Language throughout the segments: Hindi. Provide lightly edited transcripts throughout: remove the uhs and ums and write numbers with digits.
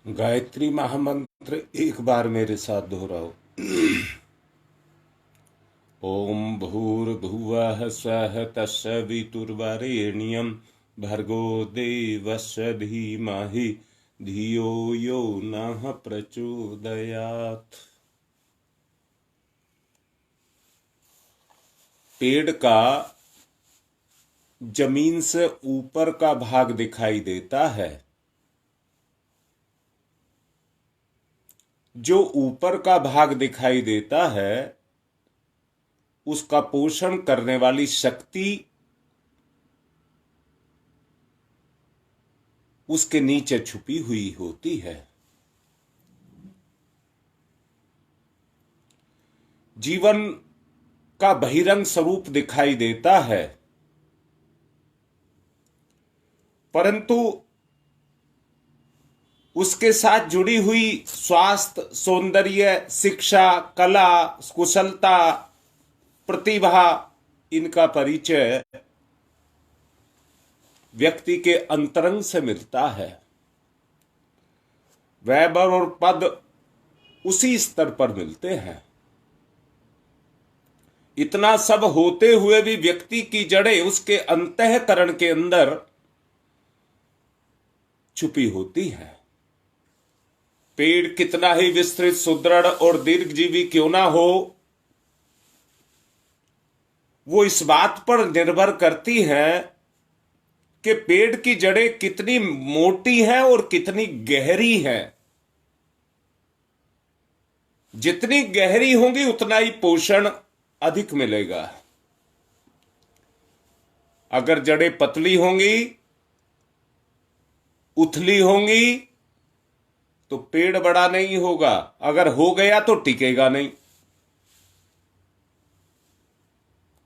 गायत्री महामंत्र एक बार मेरे साथ दोहराओ। ओम भूर्भुवः स्वः तत्सवितुर्वरेण्यं भर्गो देवस्य धीमहि धियो यो नः प्रचोदयात्। पेड़ का जमीन से ऊपर का भाग दिखाई देता है। जो ऊपर का भाग दिखाई देता है उसका पोषण करने वाली शक्ति उसके नीचे छुपी हुई होती है। जीवन का बहिरंग स्वरूप दिखाई देता है, परंतु उसके साथ जुड़ी हुई स्वास्थ्य, सौंदर्य, शिक्षा, कला, कुशलता, प्रतिभा, इनका परिचय व्यक्ति के अंतरंग से मिलता है। वैभव और पद उसी स्तर पर मिलते हैं। इतना सब होते हुए भी व्यक्ति की जड़ें उसके अंतःकरण के अंदर छुपी होती हैं। पेड़ कितना ही विस्तृत, सुदृढ़ और दीर्घजीवी क्यों ना हो, वो इस बात पर निर्भर करती हैं कि पेड़ की जड़ें कितनी मोटी हैं और कितनी गहरी हैं। जितनी गहरी होंगी उतना ही पोषण अधिक मिलेगा। अगर जड़ें पतली होंगी, उथली होंगी, तो पेड़ बड़ा नहीं होगा। अगर हो गया तो टिकेगा नहीं,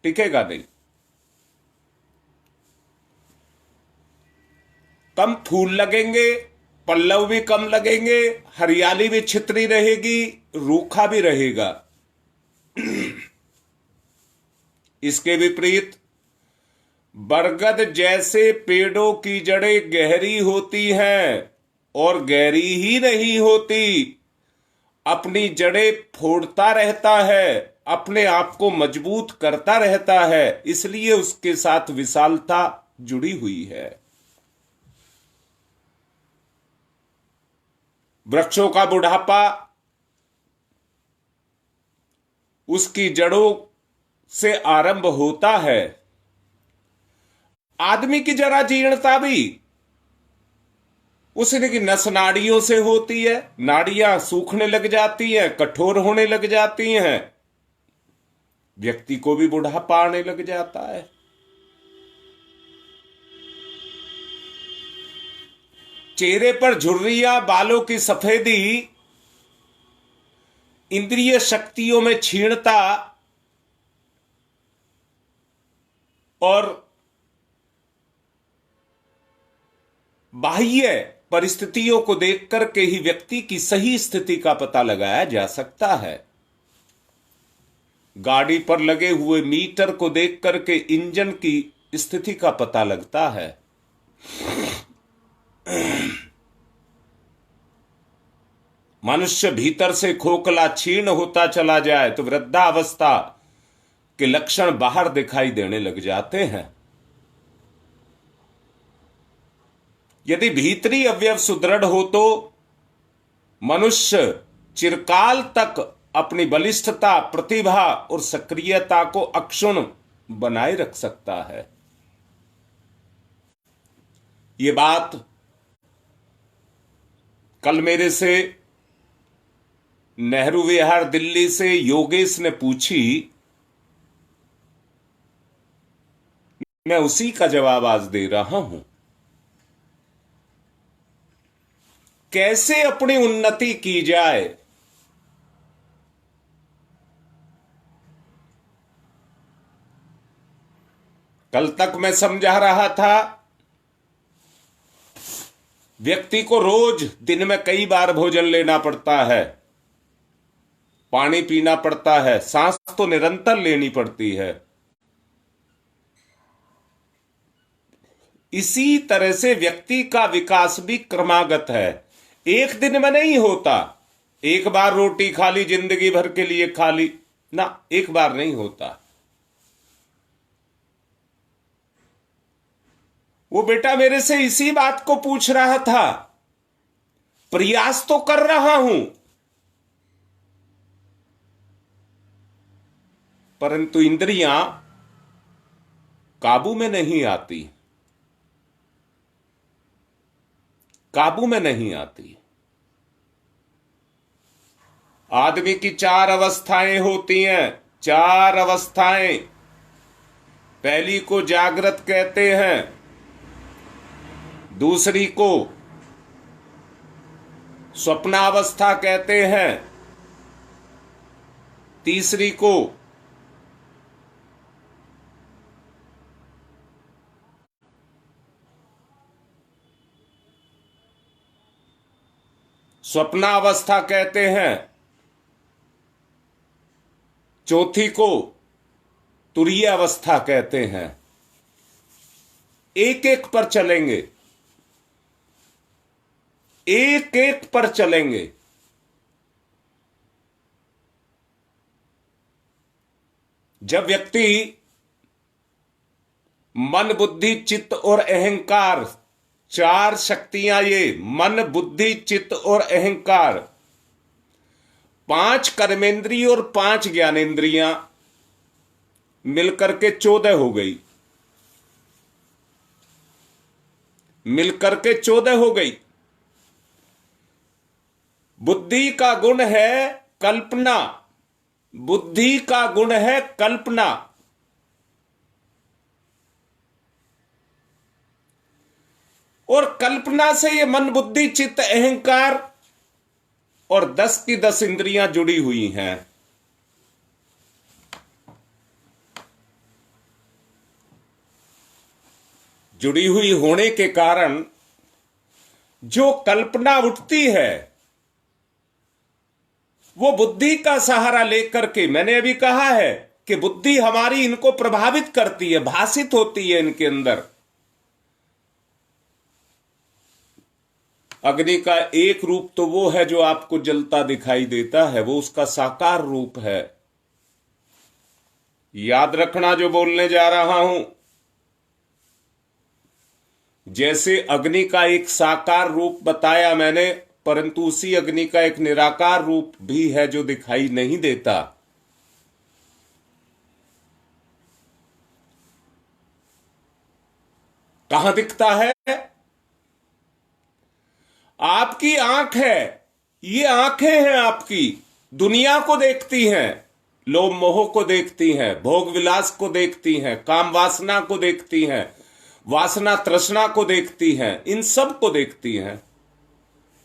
टिकेगा नहीं। कम फूल लगेंगे, पल्लव भी कम लगेंगे, हरियाली भी छितरी रहेगी, रूखा भी रहेगा। इसके विपरीत बरगद जैसे पेड़ों की जड़ें गहरी होती हैं और गहरी ही नहीं होती, अपनी जड़ें फोड़ता रहता है, अपने आप को मजबूत करता रहता है, इसलिए उसके साथ विशालता जुड़ी हुई है। वृक्षों का बुढ़ापा उसकी जड़ों से आरंभ होता है। आदमी की जरा जीर्णता भी उसने की नस नाड़ियों से होती है। नाड़ियां सूखने लग जाती हैं, कठोर होने लग जाती हैं, व्यक्ति को भी बुढ़ापा आने लग जाता है। चेहरे पर झुर्रियां, बालों की सफेदी, इंद्रिय शक्तियों में क्षीणता और बाह्य परिस्थितियों को देख करके ही व्यक्ति की सही स्थिति का पता लगाया जा सकता है। गाड़ी पर लगे हुए मीटर को देख करके इंजन की स्थिति का पता लगता है। मनुष्य भीतर से खोखला, क्षीण होता चला जाए तो वृद्धावस्था के लक्षण बाहर दिखाई देने लग जाते हैं। यदि भीतरी अवयव सुदृढ़ हो तो मनुष्य चिरकाल तक अपनी बलिष्ठता, प्रतिभा और सक्रियता को अक्षुण्ण बनाए रख सकता है। ये बात कल मेरे से नेहरू विहार दिल्ली से योगेश ने पूछी, मैं उसी का जवाब आज दे रहा हूं। कैसे अपनी उन्नति की जाए? कल तक मैं समझा रहा था व्यक्ति को रोज दिन में कई बार भोजन लेना पड़ता है, पानी पीना पड़ता है, सांस तो निरंतर लेनी पड़ती है। इसी तरह से व्यक्ति का विकास भी क्रमागत है। एक दिन में नहीं होता। एक बार रोटी खा ली, जिंदगी भर के लिए खा ली ना, एक बार नहीं होता। वो बेटा मेरे से इसी बात को पूछ रहा था। प्रयास तो कर रहा हूं, परंतु इंद्रियां काबू में नहीं आती, काबू में नहीं आती। आदमी की चार अवस्थाएं होती हैं, चार अवस्थाएं। पहली को जागृत कहते हैं, दूसरी को स्वप्नावस्था कहते हैं, तीसरी को स्वप्नावस्था कहते हैं, चौथी को तुरीय अवस्था कहते हैं। एक एक पर चलेंगे, एक एक पर चलेंगे। जब व्यक्ति मन, बुद्धि, चित्त और अहंकार, चार शक्तियां, ये मन, बुद्धि, चित्त और अहंकार, 5 कर्मेंद्रिय और 5 ज्ञानेंद्रियां मिलकर के 14 हो गई, मिलकर के 14 हो गई। बुद्धि का गुण है कल्पना, बुद्धि का गुण है कल्पना। और कल्पना से ये मन, बुद्धि, चित्त, अहंकार और 10 की 10 इंद्रियां जुड़ी हुई हैं। जुड़ी हुई होने के कारण जो कल्पना उठती है वो बुद्धि का सहारा लेकर के, मैंने अभी कहा है कि बुद्धि हमारी इनको प्रभावित करती है, भाषित होती है इनके अंदर। अग्नि का एक रूप तो वो है जो आपको जलता दिखाई देता है, वो उसका साकार रूप है। याद रखना जो बोलने जा रहा हूं। जैसे अग्नि का एक साकार रूप बताया मैंने, परंतु उसी अग्नि का एक निराकार रूप भी है जो दिखाई नहीं देता। कहां दिखता है? आपकी आंख है, ये आंखें हैं आपकी, दुनिया को देखती हैं, लोभ मोह को देखती हैं, भोग विलास को देखती हैं, काम वासना को देखती हैं, वासना तृष्णा को देखती हैं, इन सब को देखती हैं,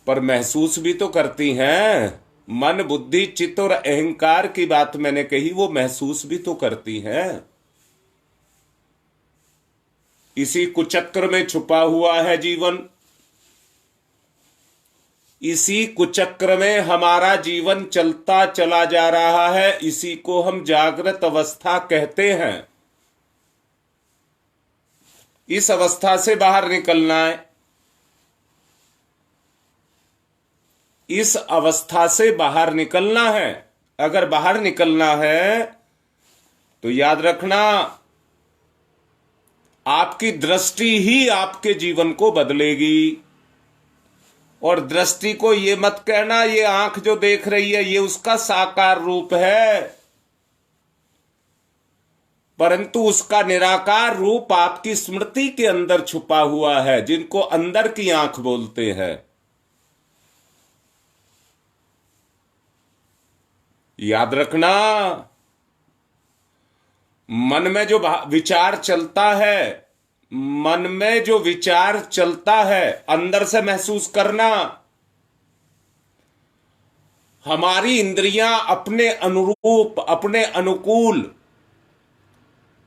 पर महसूस भी तो करती हैं। मन, बुद्धि, चित्त और अहंकार की बात मैंने कही, वो महसूस भी तो करती हैं। इसी कुचक्र में छुपा हुआ है जीवन, इसी कुचक्र में हमारा जीवन चलता चला जा रहा है। इसी को हम जागृत अवस्था कहते हैं। इस अवस्था से बाहर निकलना है, इस अवस्था से बाहर निकलना है। अगर बाहर निकलना है तो याद रखना, आपकी दृष्टि ही आपके जीवन को बदलेगी। और दृष्टि को ये मत कहना ये आंख जो देख रही है ये उसका साकार रूप है, परंतु उसका निराकार रूप आपकी स्मृति के अंदर छुपा हुआ है, जिनको अंदर की आंख बोलते हैं। याद रखना, मन में जो विचार चलता है, मन में जो विचार चलता है, अंदर से महसूस करना। हमारी इंद्रियां अपने अनुरूप, अपने अनुकूल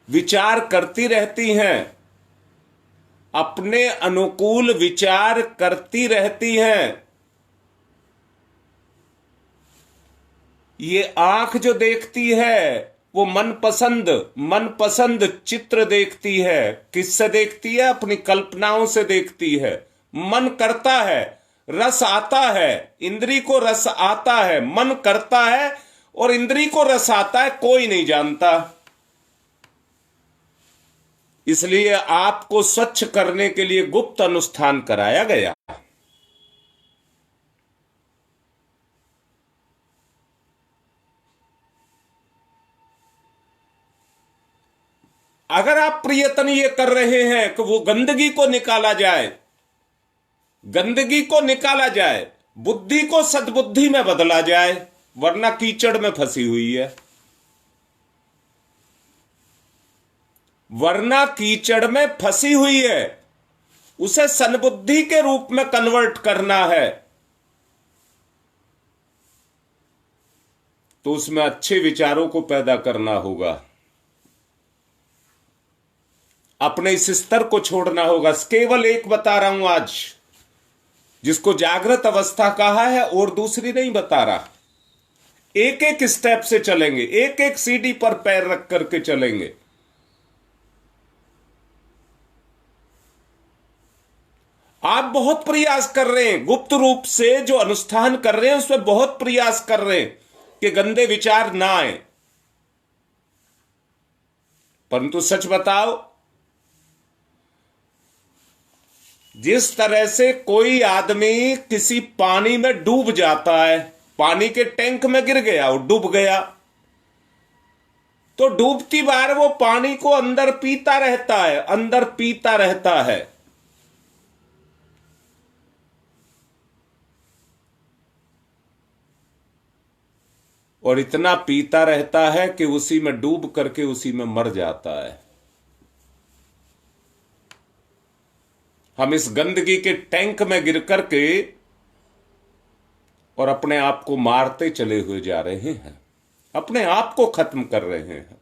विचार करती रहती हैं, अपने अनुकूल विचार करती रहती हैं। ये आंख जो देखती है वो मनपसंद चित्र देखती है। किससे देखती है? अपनी कल्पनाओं से देखती है। मन करता है, रस आता है, इंद्री को रस आता है, मन करता है और इंद्री को रस आता है, कोई नहीं जानता। इसलिए आपको स्वच्छ करने के लिए गुप्त अनुष्ठान कराया गया। अगर आप प्रयत्न ये कर रहे हैं कि वो गंदगी को निकाला जाए, गंदगी को निकाला जाए, बुद्धि को सद्बुद्धि में बदला जाए, वरना कीचड़ में फंसी हुई है, वरना कीचड़ में फंसी हुई है, उसे सन्बुद्धि के रूप में कन्वर्ट करना है, तो उसमें अच्छे विचारों को पैदा करना होगा, अपने इस स्तर को छोड़ना होगा। केवल एक बता रहा हूं आज, जिसको जागृत अवस्था कहा है, और दूसरी नहीं बता रहा। एक एक स्टेप से चलेंगे, एक एक सीढ़ी पर पैर रख करके चलेंगे। आप बहुत प्रयास कर रहे हैं, गुप्त रूप से जो अनुष्ठान कर रहे हैं उसमें बहुत प्रयास कर रहे हैं कि गंदे विचार ना आए, परंतु सच बताओ, जिस तरह से कोई आदमी किसी पानी में डूब जाता है, पानी के टैंक में गिर गया और डूब गया, तो डूबती बार वो पानी को अंदर पीता रहता है, अंदर पीता रहता है। और इतना पीता रहता है कि उसी में डूब करके उसी में मर जाता है। हम इस गंदगी के टैंक में गिर करके और अपने आप को मारते चले हुए जा रहे हैं, अपने आप को खत्म कर रहे हैं।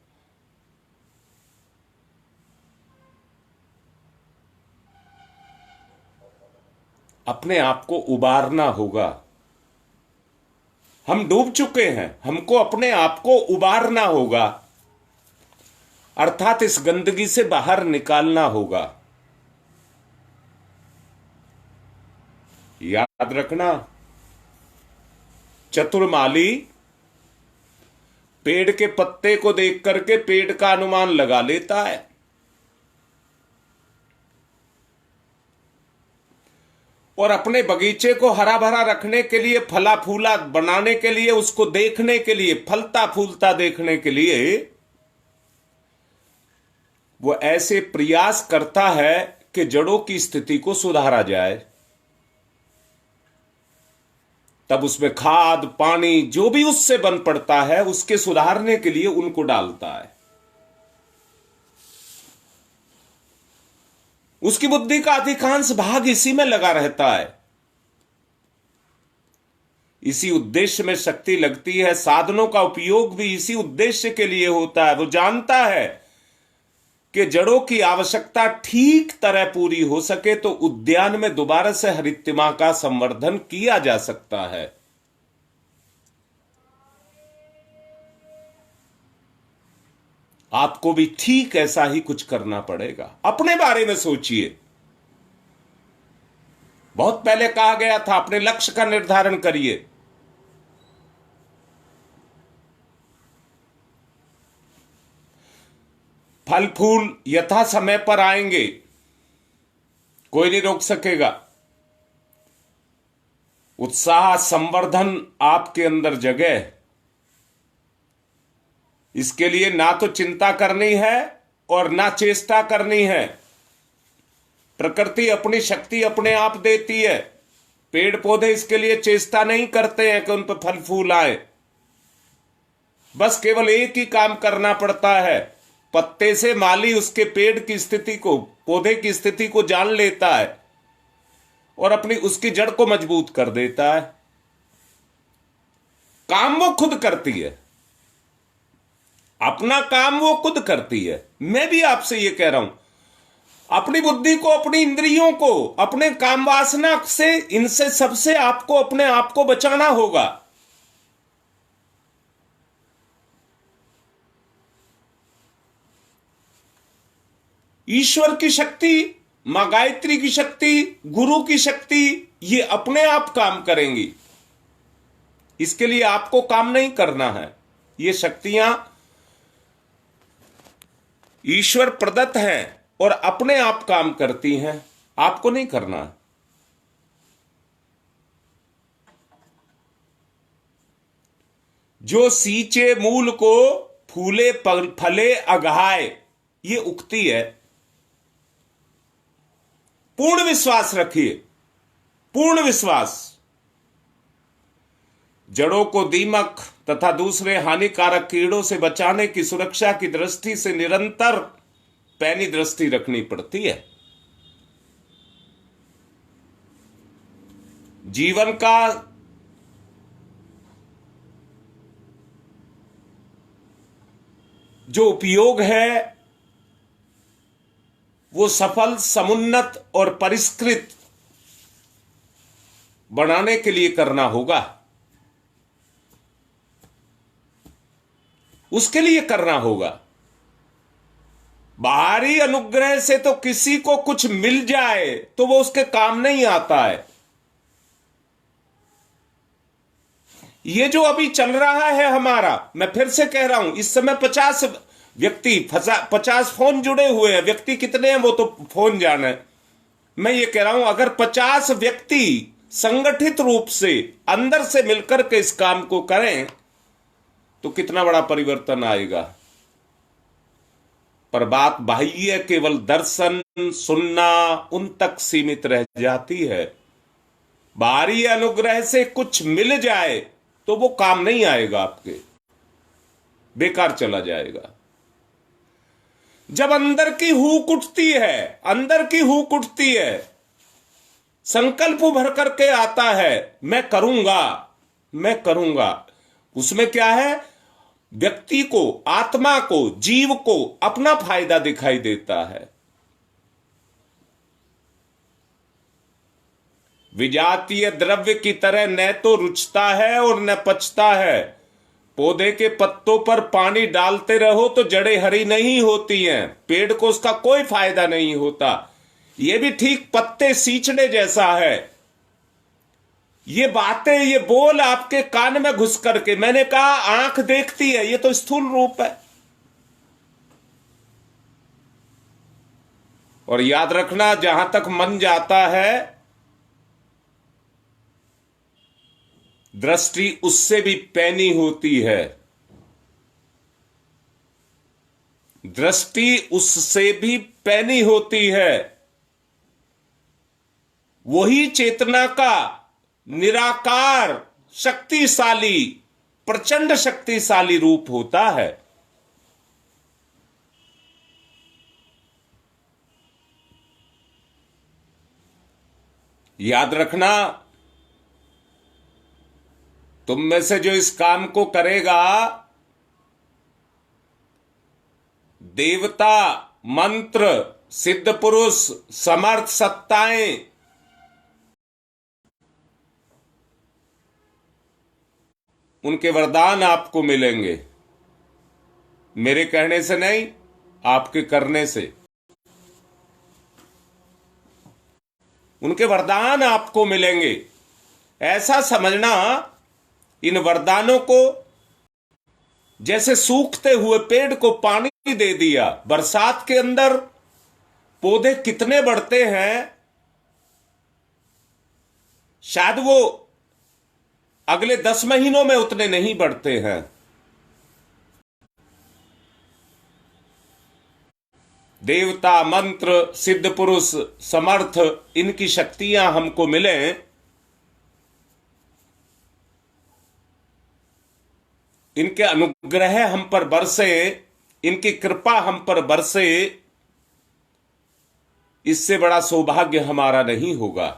अपने आप को उबारना होगा। हम डूब चुके हैं, हमको अपने आप को उबारना होगा, अर्थात इस गंदगी से बाहर निकालना होगा। याद रखना, चतुर माली पेड़ के पत्ते को देख करके पेड़ का अनुमान लगा लेता है, और अपने बगीचे को हरा भरा रखने के लिए, फला फूला बनाने के लिए, उसको देखने के लिए, फलता फूलता देखने के लिए वो ऐसे प्रयास करता है कि जड़ों की स्थिति को सुधारा जाए। तब उसमें खाद पानी जो भी उससे बन पड़ता है, उसके सुधारने के लिए उनको डालता है। उसकी बुद्धि का अधिकांश भाग इसी में लगा रहता है, इसी उद्देश्य में शक्ति लगती है। साधनों का उपयोग भी इसी उद्देश्य के लिए होता है। वो जानता है कि जड़ों की आवश्यकता ठीक तरह पूरी हो सके तो उद्यान में दोबारा से हरितिमा का संवर्धन किया जा सकता है। आपको भी ठीक ऐसा ही कुछ करना पड़ेगा। अपने बारे में सोचिए। बहुत पहले कहा गया था, अपने लक्ष्य का निर्धारण करिए। फल फूल यथा समय पर आएंगे, कोई नहीं रोक सकेगा। उत्साह संवर्धन आपके अंदर जगे, इसके लिए ना तो चिंता करनी है और ना चेष्टा करनी है। प्रकृति अपनी शक्ति अपने आप देती है। पेड़ पौधे इसके लिए चेष्टा नहीं करते हैं कि उन पर फल फूल आए। बस केवल एक ही काम करना पड़ता है, पत्ते से माली उसके पेड़ की स्थिति को, पौधे की स्थिति को जान लेता है और अपनी उसकी जड़ को मजबूत कर देता है। काम वो खुद करती है, अपना काम वो खुद करती है। मैं भी आपसे ये कह रहा हूं, अपनी बुद्धि को, अपनी इंद्रियों को, अपने काम वासना से, इनसे सबसे आपको अपने आप को बचाना होगा। ईश्वर की शक्ति, मां गायत्री की शक्ति, गुरु की शक्ति, ये अपने आप काम करेंगी। इसके लिए आपको काम नहीं करना है। ये शक्तियां ईश्वर प्रदत्त हैं और अपने आप काम करती हैं, आपको नहीं करना है। जो सींचे मूल को फूले फले अघाए, ये उक्ति है। पूर्ण विश्वास रखिए, पूर्ण विश्वास। जड़ों को दीमक तथा दूसरे हानिकारक कीड़ों से बचाने की सुरक्षा की दृष्टि से निरंतर पैनी दृष्टि रखनी पड़ती है। जीवन का जो उपयोग है वो सफल, समुन्नत और परिष्कृत बनाने के लिए करना होगा। उसके लिए करना होगा। बाहरी अनुग्रह से तो किसी को कुछ मिल जाए तो वो उसके काम नहीं आता है। ये जो अभी चल रहा है हमारा, मैं फिर से कह रहा हूं, इस समय 50 व्यक्ति, 50 फोन जुड़े हुए हैं। व्यक्ति कितने हैं वो तो फोन जाने। मैं ये कह रहा हूं, अगर 50 व्यक्ति संगठित रूप से अंदर से मिलकर के इस काम को करें तो कितना बड़ा परिवर्तन आएगा। पर बात बाह्य, केवल दर्शन सुनना उन तक सीमित रह जाती है। बाहरी अनुग्रह से कुछ मिल जाए तो वो काम नहीं आएगा, आपके बेकार चला जाएगा। जब अंदर की हूक उठती है, अंदर की हूक उठती है, संकल्प भर करके आता है, मैं करूंगा, मैं करूंगा। उसमें क्या है, व्यक्ति को, आत्मा को, जीव को अपना फायदा दिखाई देता है। विजातीय द्रव्य की तरह न तो रुचता है और न पचता है। पौधे के पत्तों पर पानी डालते रहो तो जड़ें हरी नहीं होती हैं, पेड़ को उसका कोई फायदा नहीं होता। यह भी ठीक पत्ते सींचने जैसा है। ये बातें, ये बोल आपके कान में घुस करके, मैंने कहा आंख देखती है, ये तो स्थूल रूप है। और याद रखना, जहां तक मन जाता है दृष्टि उससे भी पैनी होती है। दृष्टि उससे भी पैनी होती है। वही चेतना का निराकार, शक्तिशाली, प्रचंड शक्तिशाली रूप होता है। याद रखना, तुम में से जो इस काम को करेगा, देवता, मंत्र, सिद्ध पुरुष, समर्थ सत्ताएं, उनके वरदान आपको मिलेंगे। मेरे कहने से नहीं, आपके करने से। उनके वरदान आपको मिलेंगे। ऐसा समझना, इन वरदानों को जैसे सूखते हुए पेड़ को पानी दे दिया। बरसात के अंदर पौधे कितने बढ़ते हैं, शायद वो अगले 10 महीनों में उतने नहीं बढ़ते हैं। देवता, मंत्र, सिद्ध पुरुष, समर्थ, इनकी शक्तियां हमको मिलें, इनके अनुग्रह हम पर बरसे, इनकी कृपा हम पर बरसे, इससे बड़ा सौभाग्य हमारा नहीं होगा।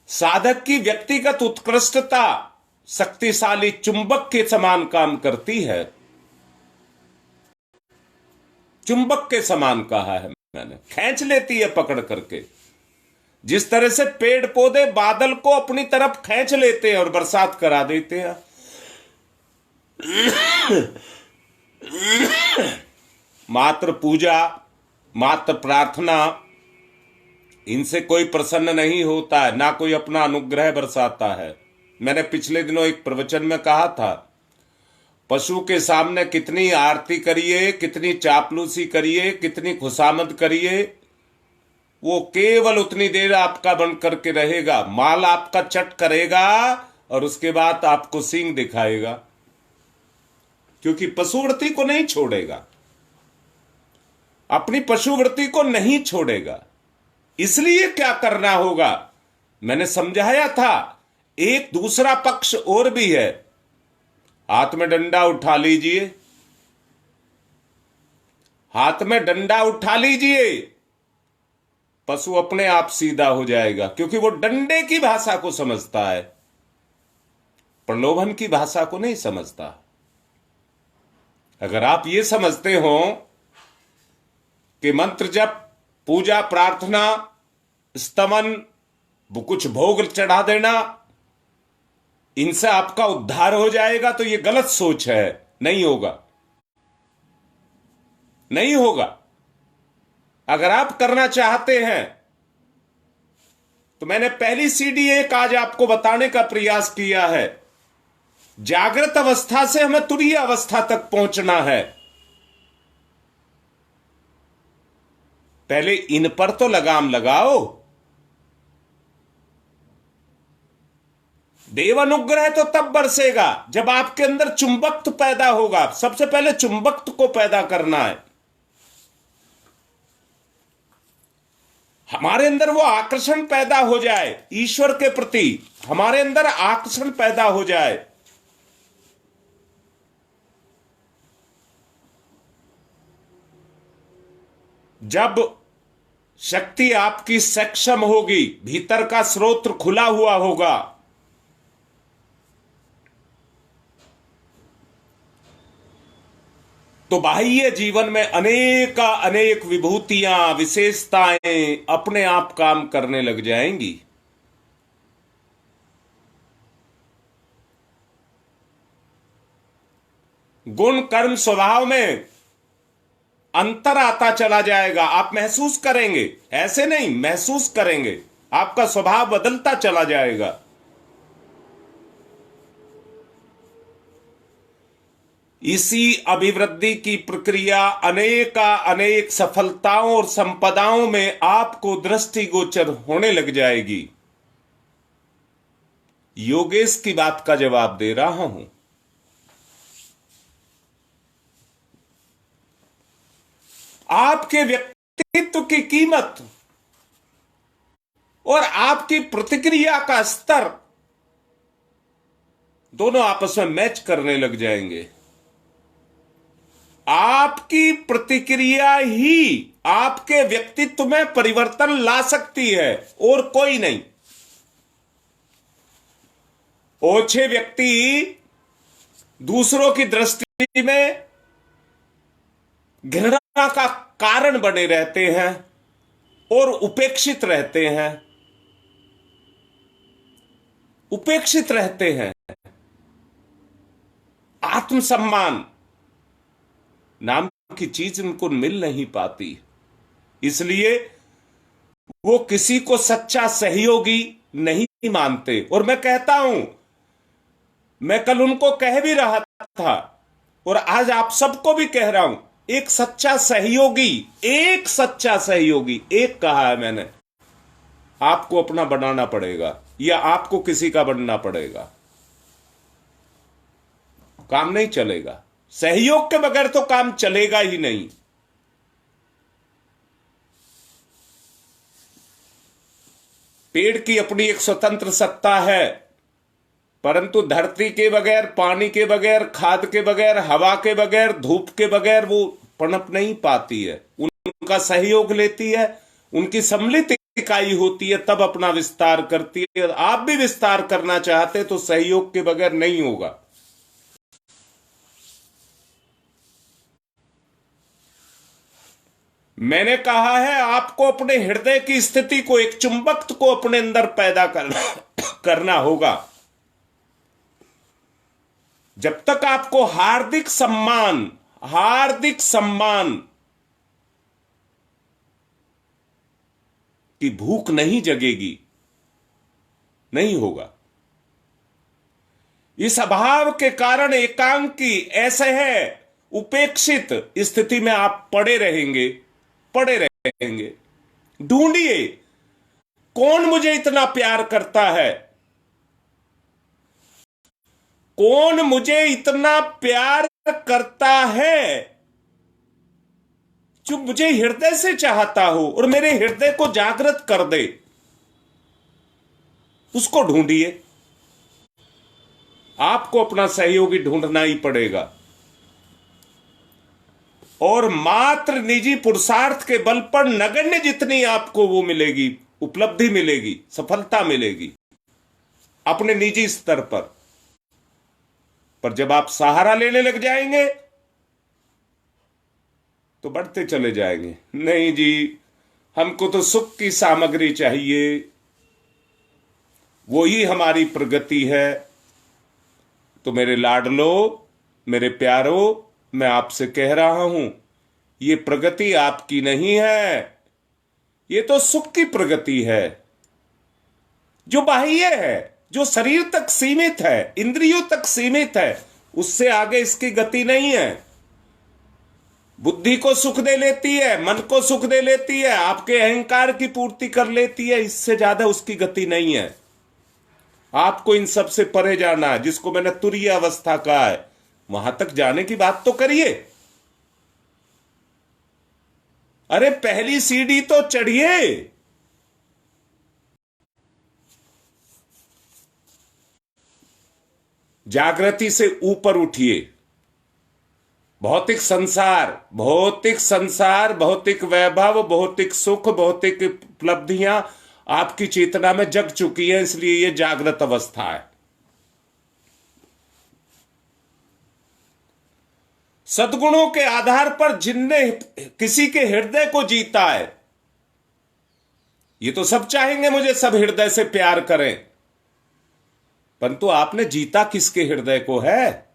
साधक की व्यक्तिगत उत्कृष्टता शक्तिशाली चुंबक के समान काम करती है। चुंबक के समान कहा है मैंने, खींच लेती है पकड़ करके। जिस तरह से पेड़ पौधे बादल को अपनी तरफ खींच लेते हैं और बरसात करा देते हैं। मात्र पूजा, मात्र प्रार्थना, इनसे कोई प्रसन्न नहीं होता है, ना कोई अपना अनुग्रह बरसाता है। मैंने पिछले दिनों एक प्रवचन में कहा था, पशु के सामने कितनी आरती करिए, कितनी चापलूसी करिए, कितनी खुशामद करिए, वो केवल उतनी देर आपका बन करके रहेगा, माल आपका चट करेगा और उसके बाद आपको सींग दिखाएगा, क्योंकि पशुवृत्ति को नहीं छोड़ेगा, अपनी पशुवृत्ति को नहीं छोड़ेगा। इसलिए क्या करना होगा, मैंने समझाया था। एक दूसरा पक्ष और भी है। हाथ में डंडा उठा लीजिए, हाथ में डंडा उठा लीजिए, पशु अपने आप सीधा हो जाएगा, क्योंकि वो डंडे की भाषा को समझता है, प्रलोभन की भाषा को नहीं समझता। अगर आप ये समझते हो कि मंत्र जप, पूजा, प्रार्थना, स्तमन, कुछ भोग चढ़ा देना, इनसे आपका उद्धार हो जाएगा, तो ये गलत सोच है। नहीं होगा, नहीं होगा। अगर आप करना चाहते हैं तो मैंने पहली सीढ़ी एक आज आपको बताने का प्रयास किया है। जागृत अवस्था से हमें तुरीय अवस्था तक पहुंचना है। पहले इन पर तो लगाम लगाओ। देव अनुग्रह तो तब बरसेगा जब आपके अंदर चुंबकत्व पैदा होगा। सबसे पहले चुंबकत्व को पैदा करना है। हमारे अंदर वो आकर्षण पैदा हो जाए, ईश्वर के प्रति हमारे अंदर आकर्षण पैदा हो जाए। जब शक्ति आपकी सक्षम होगी, भीतर का स्रोत खुला हुआ होगा, तो बाह्य जीवन में अनेक विभूतियां, विशेषताएं अपने आप काम करने लग जाएंगी। गुण कर्म स्वभाव में अंतर आता चला जाएगा। आप महसूस करेंगे, ऐसे नहीं, महसूस करेंगे, आपका स्वभाव बदलता चला जाएगा। इसी अभिवृद्धि की प्रक्रिया अनेक सफलताओं और संपदाओं में आपको दृष्टिगोचर होने लग जाएगी। योगेश की बात का जवाब दे रहा हूं। आपके व्यक्तित्व की कीमत और आपकी प्रतिक्रिया का स्तर दोनों आपस में मैच करने लग जाएंगे। आपकी प्रतिक्रिया ही आपके व्यक्तित्व में परिवर्तन ला सकती है, और कोई नहीं। ओछे व्यक्ति दूसरों की दृष्टि में घृणा का कारण बने रहते हैं और उपेक्षित रहते हैं, उपेक्षित रहते हैं। आत्मसम्मान नाम की चीज उनको मिल नहीं पाती, इसलिए वो किसी को सच्चा सहयोगी नहीं मानते। और मैं कहता हूं, मैं कल उनको कह भी रहा था और आज आप सबको भी कह रहा हूं, एक सच्चा सहयोगी, एक सच्चा सहयोगी, एक कहा है मैंने, आपको अपना बनाना पड़ेगा या आपको किसी का बनना पड़ेगा। काम नहीं चलेगा, सहयोग के बगैर तो काम चलेगा ही नहीं। पेड़ की अपनी एक स्वतंत्र सत्ता है, परंतु धरती के बगैर, पानी के बगैर, खाद के बगैर, हवा के बगैर, धूप के बगैर वो पनप नहीं पाती है। उनका सहयोग लेती है, उनकी सम्मिलित इकाई होती है, तब अपना विस्तार करती है। आप भी विस्तार करना चाहते तो सहयोग के बगैर नहीं होगा। मैंने कहा है, आपको अपने हृदय की स्थिति को, एक चुंबकत्व को अपने अंदर पैदा करना होगा। जब तक आपको हार्दिक सम्मान कि भूख नहीं जगेगी, नहीं होगा। इस अभाव के कारण एकांकी ऐसे है, उपेक्षित स्थिति में आप पड़े रहेंगे, पड़े रहेंगे। ढूंढिए कौन मुझे इतना प्यार करता है, कौन मुझे इतना प्यार करता है जो मुझे हृदय से चाहता हो और मेरे हृदय को जागृत कर दे। उसको ढूंढिए। आपको अपना सहयोगी ढूंढना ही पड़ेगा और मात्र निजी पुरुषार्थ के बल पर नगण्य जितनी आपको वो मिलेगी, उपलब्धि मिलेगी, सफलता मिलेगी अपने निजी स्तर पर जब आप सहारा लेने लग जाएंगे तो बढ़ते चले जाएंगे। नहीं जी, हमको तो सुख की सामग्री चाहिए, वो ही हमारी प्रगति है। तो मेरे लाडलो, मेरे प्यारो, मैं आपसे कह रहा हूं, ये प्रगति आपकी नहीं है, ये तो सुख की प्रगति है जो बाह्य है, जो शरीर तक सीमित है, इंद्रियों तक सीमित है। उससे आगे इसकी गति नहीं है। बुद्धि को सुख दे लेती है, मन को सुख दे लेती है, आपके अहंकार की पूर्ति कर लेती है, इससे ज्यादा उसकी गति नहीं है। आपको इन सब से परे जाना है, जिसको मैंने तुरीय अवस्था कहा है, वहां तक जाने की बात तो करिए। अरे पहली सीढ़ी तो चढ़िए। जागृति से ऊपर उठिए। भौतिक संसार, भौतिक संसार, भौतिक वैभव, भौतिक सुख, भौतिक उपलब्धियां आपकी चेतना में जग चुकी है, इसलिए यह जागृत अवस्था है। सद्गुणों के आधार पर जिनने किसी के हृदय को जीता है, ये तो सब चाहेंगे मुझे सब हृदय से प्यार करें, परंतु आपने जीता किसके हृदय को है?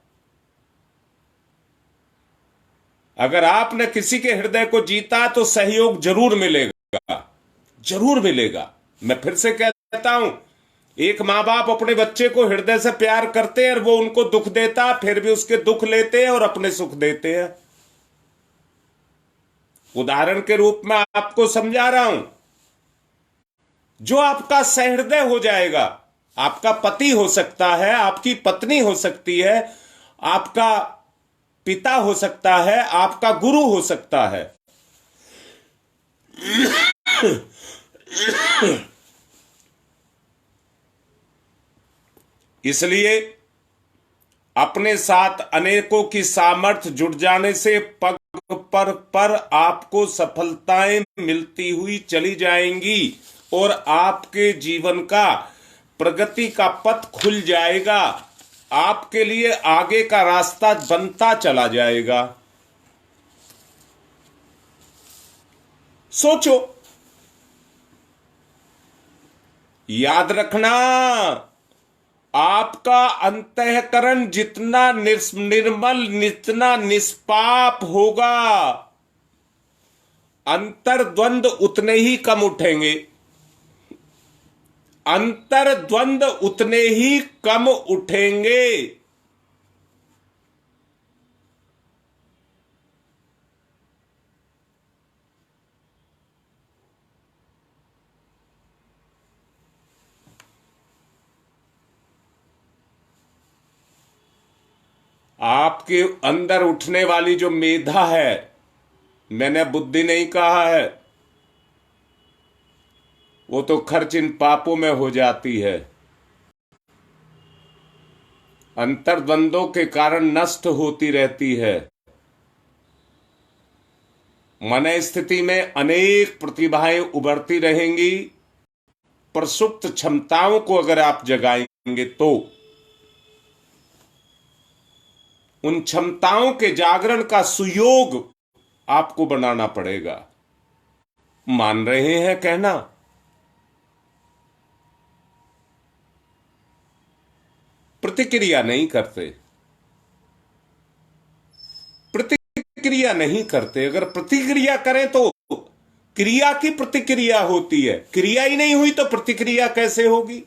अगर आपने किसी के हृदय को जीता तो सहयोग जरूर मिलेगा, जरूर मिलेगा। मैं फिर से कहता हूं, एक मां बाप अपने बच्चे को हृदय से प्यार करते हैं और वो उनको दुख देता, फिर भी उसके दुख लेते हैं और अपने सुख देते हैं। उदाहरण के रूप में आपको समझा रहा हूं, जो आपका सहृदय हो जाएगा, आपका पति हो सकता है, आपकी पत्नी हो सकती है, आपका पिता हो सकता है, आपका गुरु हो सकता है। इसलिए अपने साथ अनेकों की सामर्थ्य जुड़ जाने से पग पर आपको सफलताएं मिलती हुई चली जाएंगी और आपके जीवन का प्रगति का पथ खुल जाएगा, आपके लिए आगे का रास्ता बनता चला जाएगा। सोचो, याद रखना, आपका अंतःकरण जितना निर्मल, जितना निष्पाप होगा, अंतर्द्वंद उतने ही कम उठेंगे, अंतर्द्वंद उतने ही कम उठेंगे। आपके अंदर उठने वाली जो मेधा है, मैंने बुद्धि नहीं कहा है, वो तो खर्च इन पापों में हो जाती है, अंतर्द्वंदों के कारण नष्ट होती रहती है। मन स्थिति में अनेक प्रतिभाएं उभरती रहेंगी, प्रसुप्त क्षमताओं को अगर आप जगाएंगे तो उन क्षमताओं के जागरण का सुयोग आपको बनाना पड़ेगा। मान रहे हैं कहना? प्रतिक्रिया नहीं करते, प्रतिक्रिया नहीं करते। अगर प्रतिक्रिया करें तो क्रिया की प्रतिक्रिया होती है। क्रिया ही नहीं हुई तो प्रतिक्रिया कैसे होगी?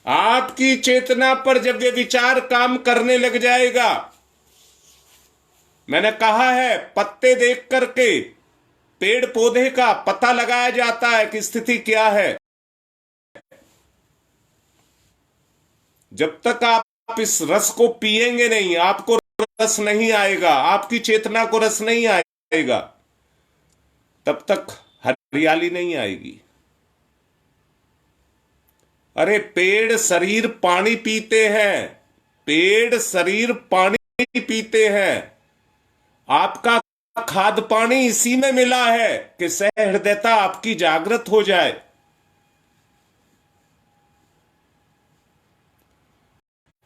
आपकी चेतना पर जब ये विचार काम करने लग जाएगा, मैंने कहा है पत्ते देख करके पेड़ पौधे का पता लगाया जाता है कि स्थिति क्या है। जब तक आप इस रस को पिएंगे नहीं, आपको रस नहीं आएगा, आपकी चेतना को रस नहीं आएगा, तब तक हरियाली नहीं आएगी। अरे पेड़ शरीर पानी पीते हैं, पेड़ शरीर पानी पीते हैं। आपका खाद्य पानी इसी में मिला है कि सहृदयता आपकी जागृत हो जाए।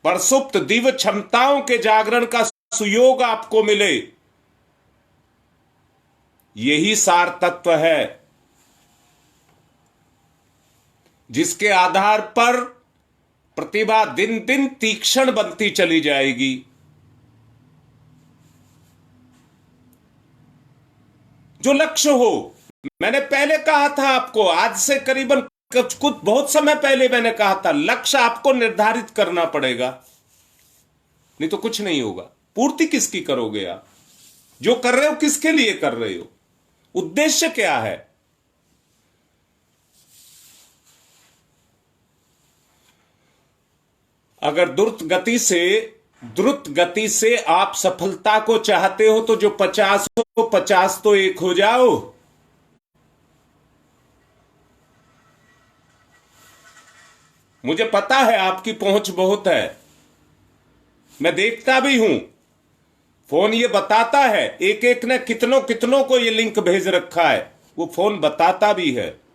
परसुप्त दिव्य क्षमताओं के जागरण का सुयोग आपको मिले, यही सार तत्व है जिसके आधार पर प्रतिभा दिन दिन तीक्ष्ण बनती चली जाएगी। जो लक्ष्य हो, मैंने पहले कहा था आपको, आज से करीबन कुछ बहुत समय पहले मैंने कहा था, लक्ष्य आपको निर्धारित करना पड़ेगा, नहीं तो कुछ नहीं होगा। पूर्ति किसकी करोगे आप? जो कर रहे हो किसके लिए कर रहे हो? उद्देश्य क्या है? अगर द्रुत गति से आप सफलता को चाहते हो तो जो 50 हो 50 तो एक हो जाओ। मुझे पता है आपकी पहुंच बहुत है, मैं देखता भी हूं, फोन ये बताता है, एक एक ने कितनों कितनों को ये लिंक भेज रखा है, वो फोन बताता भी है।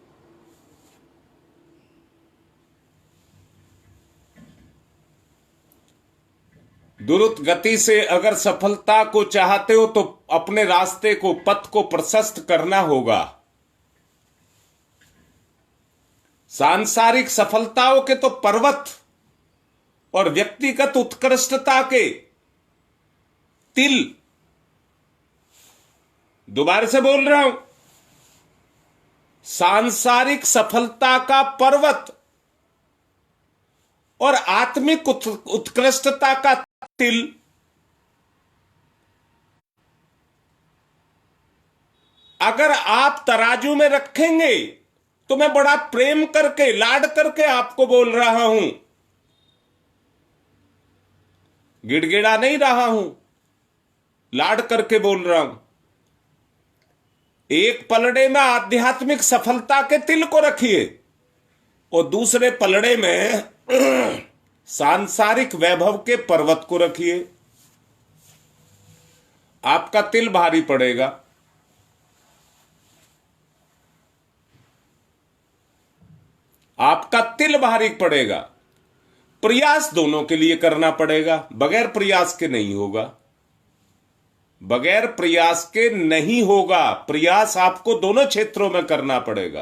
द्रुत गति से अगर सफलता को चाहते हो तो अपने रास्ते को, पथ को प्रशस्त करना होगा। सांसारिक सफलताओं के तो पर्वत और व्यक्तिगत उत्कृष्टता के तिल, दोबारा से बोल रहा हूं, सांसारिक सफलता का पर्वत और आत्मिक उत्कृष्टता का तिल, अगर आप तराजू में रखेंगे तो मैं बड़ा प्रेम करके, लाड करके आपको बोल रहा हूं, गिड़गिड़ा नहीं रहा हूं, लाड करके बोल रहा हूं। एक पलड़े में आध्यात्मिक सफलता के तिल को रखिए और दूसरे पलड़े में सांसारिक वैभव के पर्वत को रखिए। आपका तिल भारी पड़ेगा। आपका तिल भारी पड़ेगा। प्रयास दोनों के लिए करना पड़ेगा, बगैर प्रयास के नहीं होगा, बगैर प्रयास के नहीं होगा। प्रयास आपको दोनों क्षेत्रों में करना पड़ेगा।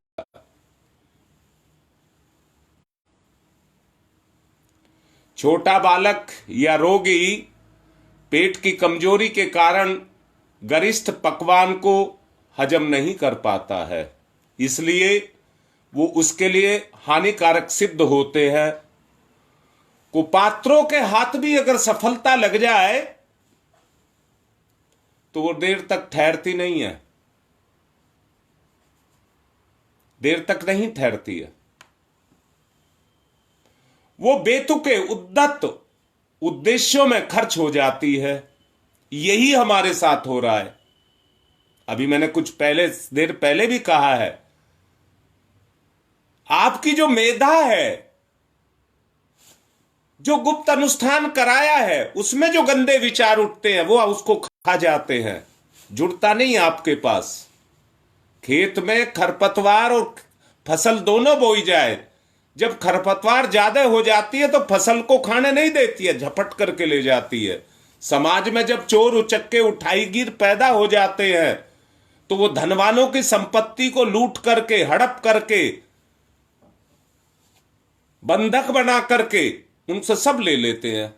छोटा बालक या रोगी पेट की कमजोरी के कारण गरिष्ठ पकवान को हजम नहीं कर पाता है, इसलिए वो उसके लिए हानिकारक सिद्ध होते हैं। कुपात्रों के हाथ भी अगर सफलता लग जाए तो वो देर तक ठहरती नहीं है, देर तक नहीं ठहरती है। वो बेतुके उद्दत उद्देश्यों में खर्च हो जाती है। यही हमारे साथ हो रहा है। अभी मैंने कुछ देर पहले भी कहा है, आपकी जो मेधा है, जो गुप्त अनुष्ठान कराया है, उसमें जो गंदे विचार उठते हैं वो उसको खा जाते हैं, जुड़ता नहीं आपके पास। खेत में खरपतवार और फसल दोनों बोई जाए, जब खरपतवार ज्यादा हो जाती है तो फसल को खाने नहीं देती है, झपट करके ले जाती है। समाज में जब चोर उचक्के उठाईगीर पैदा हो जाते हैं तो वो धनवानों की संपत्ति को लूट करके, हड़प करके, बंधक बना करके उनसे सब ले लेते हैं।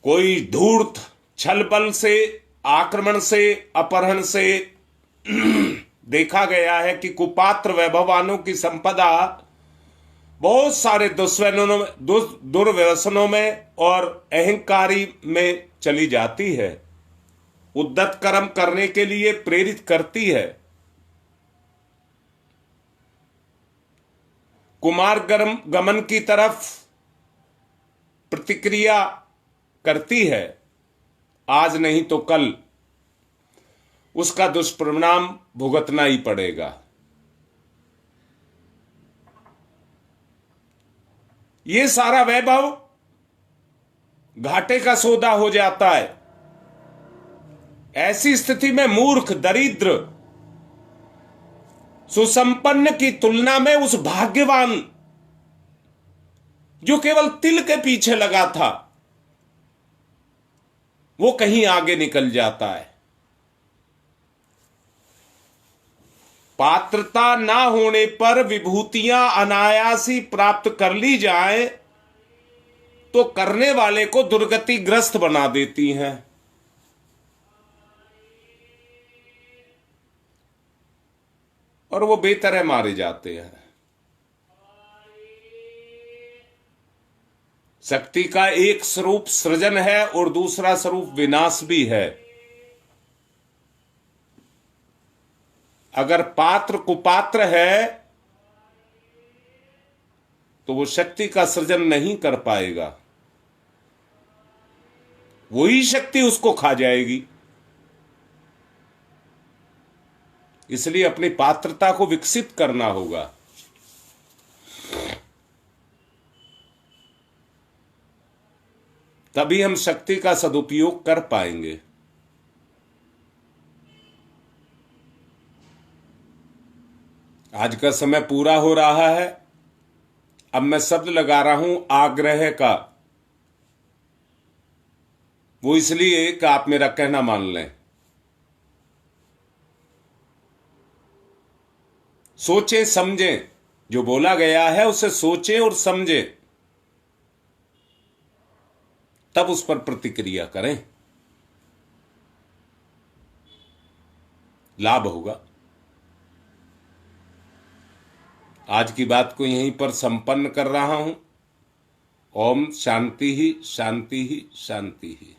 कोई धूर्त छल बल से, आक्रमण से, अपहरण से देखा गया है कि कुपात्र वैभवानों की संपदा बहुत सारे दुर्व्यसनों में और अहंकारी में चली जाती है, उद्दत कर्म करने के लिए प्रेरित करती है। कुमार गमन की तरफ प्रतिक्रिया करती है। आज नहीं तो कल उसका दुष्परिणाम भुगतना ही पड़ेगा। ये सारा वैभव घाटे का सौदा हो जाता है। ऐसी स्थिति में मूर्ख, दरिद्र, सुसंपन्न की तुलना में उस भाग्यवान जो केवल तिल के पीछे लगा था, वो कहीं आगे निकल जाता है। पात्रता ना होने पर विभूतियां अनायासी प्राप्त कर ली जाए तो करने वाले को दुर्गतिग्रस्त बना देती हैं। और वो बेतरह मारे जाते हैं। शक्ति का एक स्वरूप सृजन है और दूसरा स्वरूप विनाश भी है। अगर पात्र कुपात्र है तो वो शक्ति का सृजन नहीं कर पाएगा, वही शक्ति उसको खा जाएगी। इसलिए अपनी पात्रता को विकसित करना होगा। तभी हम शक्ति का सदुपयोग कर पाएंगे। आज का समय पूरा हो रहा है। अब मैं शब्द लगा रहा हूं आग्रह का, वो इसलिए कि आप मेरा कहना मान लें। सोचें समझें, जो बोला गया है उसे सोचें और समझें, तब उस पर प्रतिक्रिया करें, लाभ होगा। आज की बात को यहीं पर संपन्न कर रहा हूं। ओम शांति ही शांति ही शांति ही।